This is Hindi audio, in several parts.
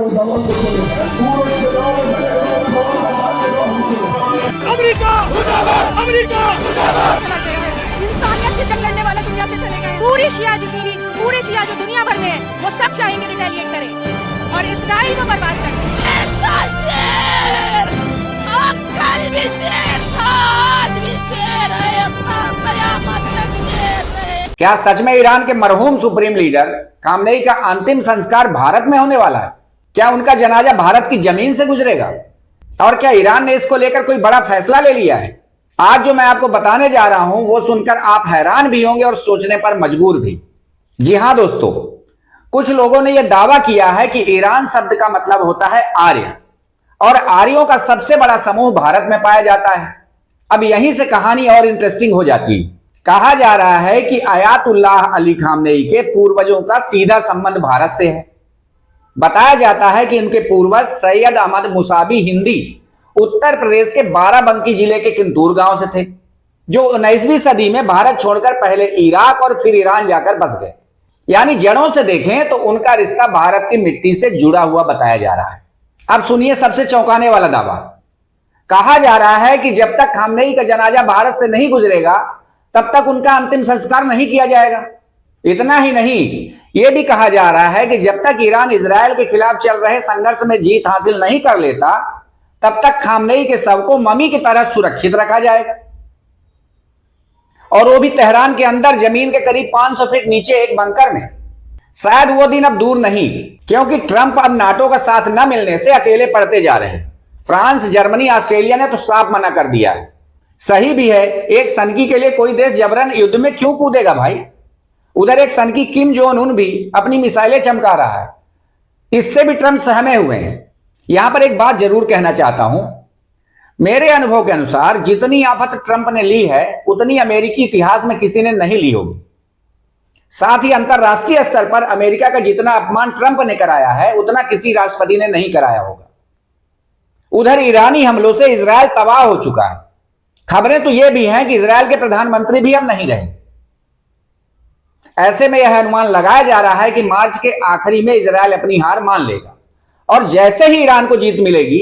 अमेरिका अमेरिका इंसानियत की जंग लड़ने वाले दुनिया से चले गए। पूरे शिया जो दुनिया भर में है, वो सब चाहेंगे रिटेलिएट करें और इसराइल को बर्बाद करें। ऐसा शेर कल भी शेर था, आज भी शेर है, कयामत तक शेर है। क्या सच में ईरान के मरहूम सुप्रीम लीडर खामनेई का अंतिम संस्कार भारत में होने वाला है? क्या उनका जनाजा भारत की जमीन से गुजरेगा? और क्या ईरान ने इसको लेकर कोई बड़ा फैसला ले लिया है? आज जो मैं आपको बताने जा रहा हूं वो सुनकर आप हैरान भी होंगे और सोचने पर मजबूर भी। जी हां दोस्तों, कुछ लोगों ने यह दावा किया है कि ईरान शब्द का मतलब होता है आर्य और आर्यों का सबसे बड़ा समूह भारत में पाया जाता है। अब यहीं से कहानी और इंटरेस्टिंग हो जाती है। कहा जा रहा है कि आयातुल्लाह अली खामनेई के पूर्वजों का सीधा संबंध भारत से है। बताया जाता है कि उनके पूर्वज सैयद अहमद मुसावी हिंदी उत्तर प्रदेश के बाराबंकी जिले के किंतूर गांव से थे, जो 19वीं सदी में भारत छोड़कर पहले इराक और फिर ईरान जाकर बस गए। यानी जड़ों से देखें तो उनका रिश्ता भारत की मिट्टी से जुड़ा हुआ बताया जा रहा है। अब सुनिए सबसे चौंकाने वाला दावा। कहा जा रहा है कि जब तक खामनेई का जनाजा भारत से नहीं गुजरेगा तब तक उनका अंतिम संस्कार नहीं किया जाएगा। इतना ही नहीं, यह भी कहा जा रहा है कि जब तक ईरान इजरायल के खिलाफ चल रहे संघर्ष में जीत हासिल नहीं कर लेता तब तक खामनेई के शव को मम्मी की तरह सुरक्षित रखा जाएगा, और वो भी तेहरान के अंदर जमीन के करीब 500 फीट नीचे एक बंकर में। शायद वो दिन अब दूर नहीं, क्योंकि ट्रंप अब नाटो का साथ न मिलने से अकेले पड़ते जा रहे हैं। फ्रांस, जर्मनी, ऑस्ट्रेलिया ने तो साफ मना कर दिया है। सही भी है, एक सनकी के लिए कोई देश जबरन युद्ध में क्यों कूदेगा भाई? उधर एक सनकी किम जोंग उन भी अपनी मिसाइलें चमका रहा है, इससे भी ट्रंप सहमे हुए हैं। यहां पर एक बात जरूर कहना चाहता हूं, मेरे अनुभव के अनुसार जितनी आफत ट्रंप ने ली है उतनी अमेरिकी इतिहास में किसी ने नहीं ली होगी। साथ ही अंतरराष्ट्रीय स्तर पर अमेरिका का जितना अपमान ट्रंप ने कराया है उतना किसी राष्ट्रपति ने नहीं कराया होगा। उधर ईरानी हमलों से इजरायल तबाह हो चुका है। खबरें तो यह भी हैं कि इजरायल के प्रधानमंत्री भी अब नहीं रहे। ऐसे में यह अनुमान लगाया जा रहा है कि मार्च के आखिरी में इजरायल अपनी हार मान लेगा और जैसे ही ईरान को जीत मिलेगी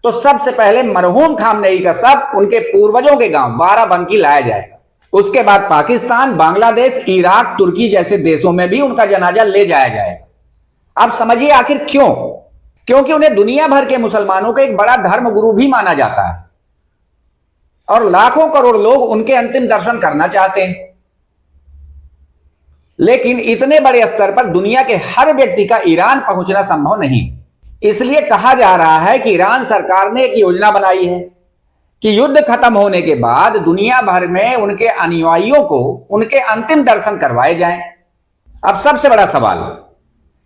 तो सबसे पहले मरहूम खामनेई का शव उनके पूर्वजों के गांव बाराबंकी लाया जाएगा। उसके बाद पाकिस्तान, बांग्लादेश, इराक, तुर्की जैसे देशों में भी उनका जनाजा ले जाया जाएगा। अब समझिए आखिर क्यों? क्योंकि उन्हें दुनिया भर के मुसलमानों का एक बड़ा धर्म गुरु भी माना जाता है और लाखों करोड़ लोग उनके अंतिम दर्शन करना चाहते हैं। लेकिन इतने बड़े स्तर पर दुनिया के हर व्यक्ति का ईरान पहुंचना संभव नहीं। इसलिए कहा जा रहा है कि ईरान सरकार ने एक योजना बनाई है कि युद्ध खत्म होने के बाद दुनिया भर में उनके अनुयायियों को उनके अंतिम दर्शन करवाए जाएं। अब सबसे बड़ा सवाल,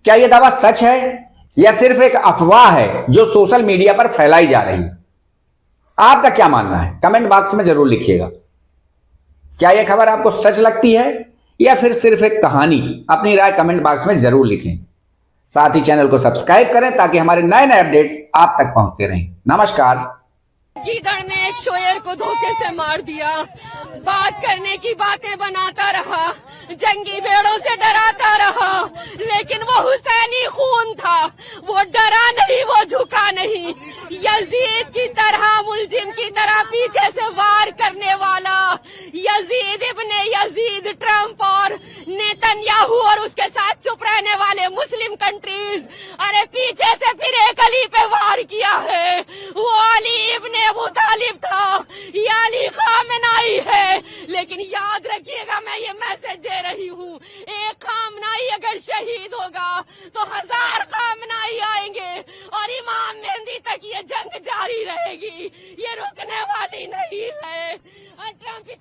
क्या यह दावा सच है या सिर्फ एक अफवाह है जो सोशल मीडिया पर फैलाई जा रही है? आपका क्या मानना है? कमेंट बॉक्स में जरूर लिखिएगा। क्या यह खबर आपको सच लगती है या फिर सिर्फ एक कहानी? अपनी राय कमेंट बॉक्स में जरूर लिखें। साथ ही चैनल को सब्सक्राइब करें ताकि हमारे नए नए अपडेट्स आप तक पहुंचते रहें। नमस्कार। गीदड़ ने एक शेर को धोखे से मार दिया, बात करने की बातें बनाता रहा, जंगी भेड़ों से डराता रहा, लेकिन वो हुसैनी खून था, वो डरा नहीं, वो झुका नहीं। यजीद की तरह, मुलजिम की तरह पीछे से वार करने वाला यजीद इब्ने यजीद ट्रंप और नेतन्याहू और उसके साथ चुप रहने वाले मुस्लिम कंट्रीज, अरे पीछे से फिर एक अली पे वार किया है। वो अली इब्ने अबू तालिब था, ये अली खामनाई है। लेकिन याद रखिएगा, मैं ये मैसेज दे रही हूँ, एक खामनाई अगर शहीद होगा तो 1000 खामनाई आएंगे और इमाम मेहंदी तक ये जंग जारी रहेगी, ये रुकने वाली नहीं है। ट्रंप